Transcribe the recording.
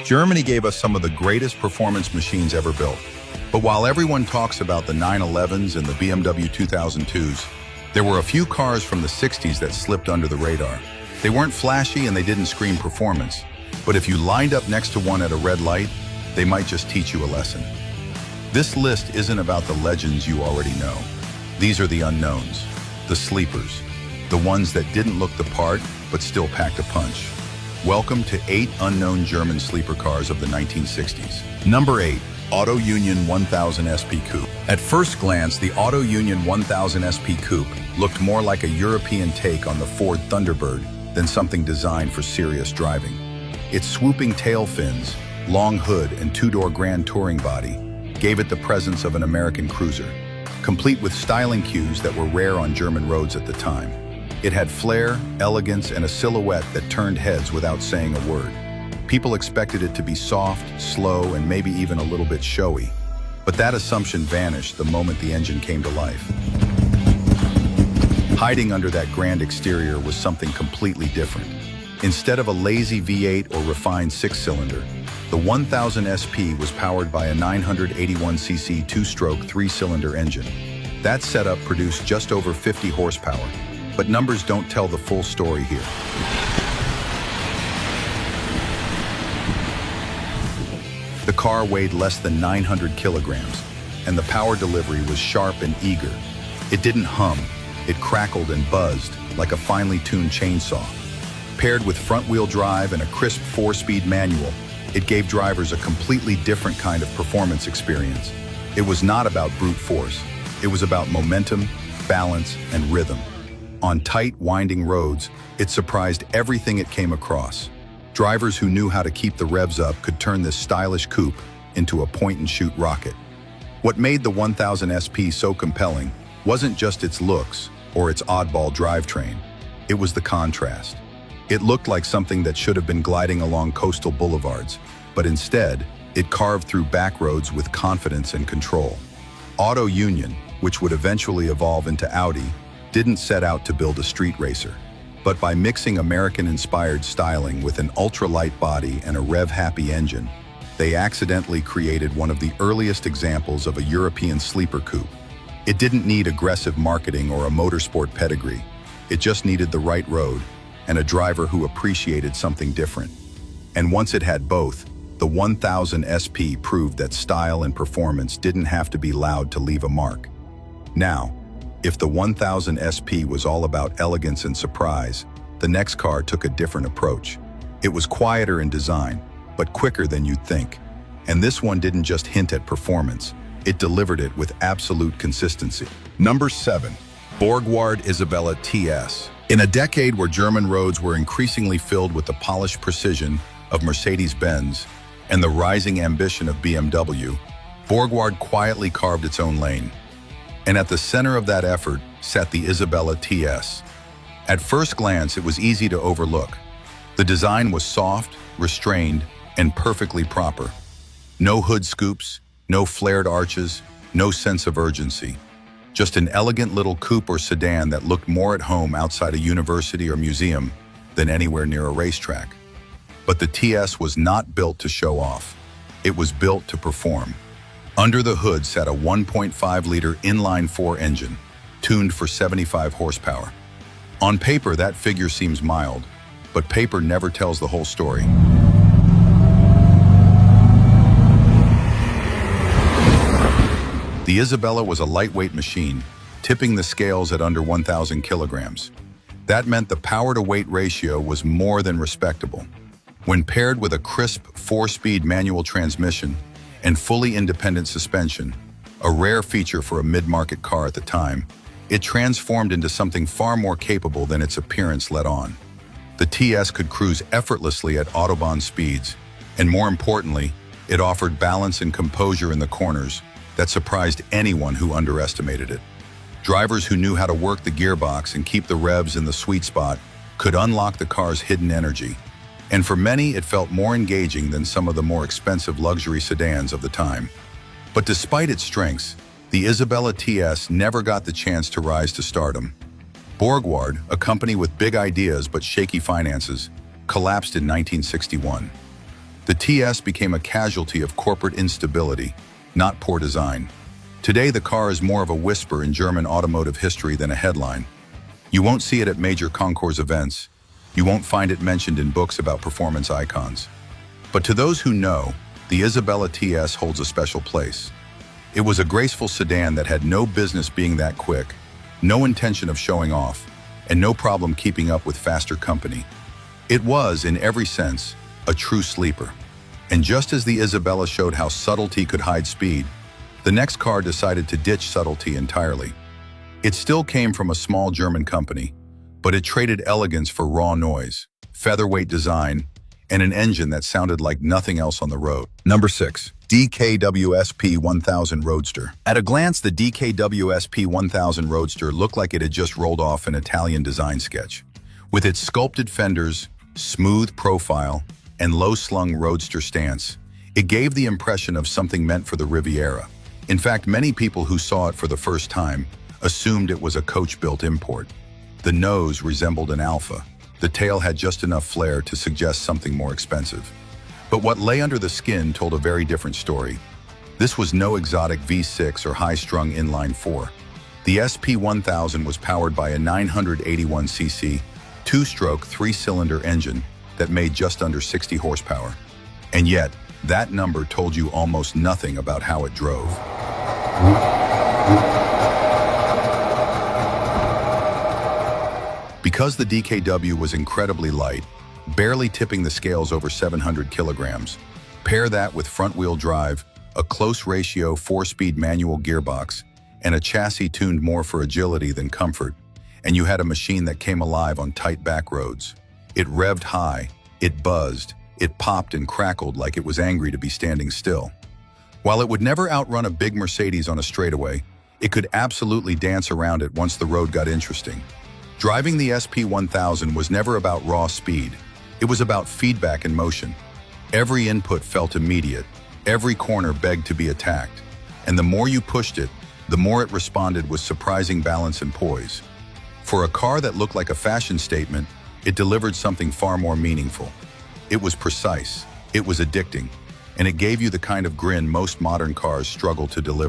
Germany gave us some of the greatest performance machines ever built. But while everyone talks about the 911s and the BMW 2002s, there were a few cars from the 60s that slipped under the radar. They weren't flashy and they didn't scream performance, but if you lined up next to one at a red light, they might just teach you a lesson. This list isn't about the legends you already know. These are the unknowns, the sleepers, the ones that didn't look the part but still packed a punch. Welcome to 8 unknown German sleeper cars of the 1960s. Number 8. Auto Union 1000 SP Coupe. At first glance, the Auto Union 1000 SP Coupe looked more like a European take on the Ford Thunderbird than something designed for serious driving. Its swooping tail fins, long hood, and two-door Grand Touring body gave it the presence of an American cruiser, complete with styling cues that were rare on German roads at the time. It had flair, elegance, and a silhouette that turned heads without saying a word. People expected it to be soft, slow, and maybe even a little bit showy. But that assumption vanished the moment the engine came to life. Hiding under that grand exterior was something completely different. Instead of a lazy V8 or refined six-cylinder, the 1000 SP was powered by a 981cc two-stroke three-cylinder engine. That setup produced just over 50 horsepower, but numbers don't tell the full story here. The car weighed less than 900 kilograms, and the power delivery was sharp and eager. It didn't hum, it crackled and buzzed like a finely tuned chainsaw. Paired with front-wheel drive and a crisp 4-speed manual, it gave drivers a completely different kind of performance experience. It was not about brute force. It was about momentum, balance, and rhythm. On tight, winding roads, it surprised everything it came across. Drivers who knew how to keep the revs up could turn this stylish coupe into a point-and-shoot rocket. What made the 1000 SP so compelling wasn't just its looks or its oddball drivetrain. It was the contrast. It looked like something that should have been gliding along coastal boulevards, but instead, it carved through back roads with confidence and control. Auto Union, which would eventually evolve into Audi, didn't set out to build a street racer. But by mixing American-inspired styling with an ultra-light body and a rev-happy engine, they accidentally created one of the earliest examples of a European sleeper coupe. It didn't need aggressive marketing or a motorsport pedigree. It just needed the right road and a driver who appreciated something different. And once it had both, the 1000 SP proved that style and performance didn't have to be loud to leave a mark. Now, if the 1000 SP was all about elegance and surprise, the next car took a different approach. It was quieter in design, but quicker than you'd think. And this one didn't just hint at performance, it delivered it with absolute consistency. Number 7. Borgward Isabella TS. In a decade where German roads were increasingly filled with the polished precision of Mercedes-Benz and the rising ambition of BMW, Borgward quietly carved its own lane. And at the center of that effort sat the Isabella TS. At first glance, it was easy to overlook. The design was soft, restrained, and perfectly proper. No hood scoops, no flared arches, no sense of urgency. Just an elegant little coupe or sedan that looked more at home outside a university or museum than anywhere near a racetrack. But the TS was not built to show off. It was built to perform. Under the hood sat a 1.5-liter inline-4 engine, tuned for 75 horsepower. On paper, that figure seems mild, but paper never tells the whole story. The Isabella was a lightweight machine, tipping the scales at under 1,000 kilograms. That meant the power-to-weight ratio was more than respectable. When paired with a crisp 4-speed manual transmission and fully independent suspension, a rare feature for a mid-market car at the time, it transformed into something far more capable than its appearance let on. The TS could cruise effortlessly at Autobahn speeds, and more importantly, it offered balance and composure in the corners that surprised anyone who underestimated it. Drivers who knew how to work the gearbox and keep the revs in the sweet spot could unlock the car's hidden energy. And for many, it felt more engaging than some of the more expensive luxury sedans of the time. But despite its strengths, the Isabella TS never got the chance to rise to stardom. Borgward, a company with big ideas but shaky finances, collapsed in 1961. The TS became a casualty of corporate instability, not poor design. Today, the car is more of a whisper in German automotive history than a headline. You won't see it at major concours events. You won't find it mentioned in books about performance icons. But to those who know, the Isabella TS holds a special place. It was a graceful sedan that had no business being that quick, no intention of showing off, and no problem keeping up with faster company. It was, in every sense, a true sleeper. And just as the Isabella showed how subtlety could hide speed, the next car decided to ditch subtlety entirely. It still came from a small German company, but it traded elegance for raw noise, featherweight design, and an engine that sounded like nothing else on the road. Number 6. DKWSP 1000 Roadster. At a glance, the DKWSP 1000 Roadster looked like it had just rolled off an Italian design sketch. With its sculpted fenders, smooth profile, and low-slung roadster stance, it gave the impression of something meant for the Riviera. In fact, many people who saw it for the first time assumed it was a coach-built import. The nose resembled an Alfa. The tail had just enough flair to suggest something more expensive. But what lay under the skin told a very different story. This was no exotic V6 or high-strung inline-4. The SP1000 was powered by a 981cc, two-stroke, three-cylinder engine that made just under 60 horsepower. And yet, that number told you almost nothing about how it drove. Because the DKW was incredibly light, barely tipping the scales over 700 kilograms, pair that with front-wheel drive, a close-ratio 4-speed manual gearbox, and a chassis tuned more for agility than comfort, and you had a machine that came alive on tight back roads. It revved high, it buzzed, it popped and crackled like it was angry to be standing still. While it would never outrun a big Mercedes on a straightaway, it could absolutely dance around it once the road got interesting. Driving the SP1000 was never about raw speed. It was about feedback and motion. Every input felt immediate. Every corner begged to be attacked. And the more you pushed it, the more it responded with surprising balance and poise. For a car that looked like a fashion statement, it delivered something far more meaningful. It was precise, it was addicting, and it gave you the kind of grin most modern cars struggle to deliver.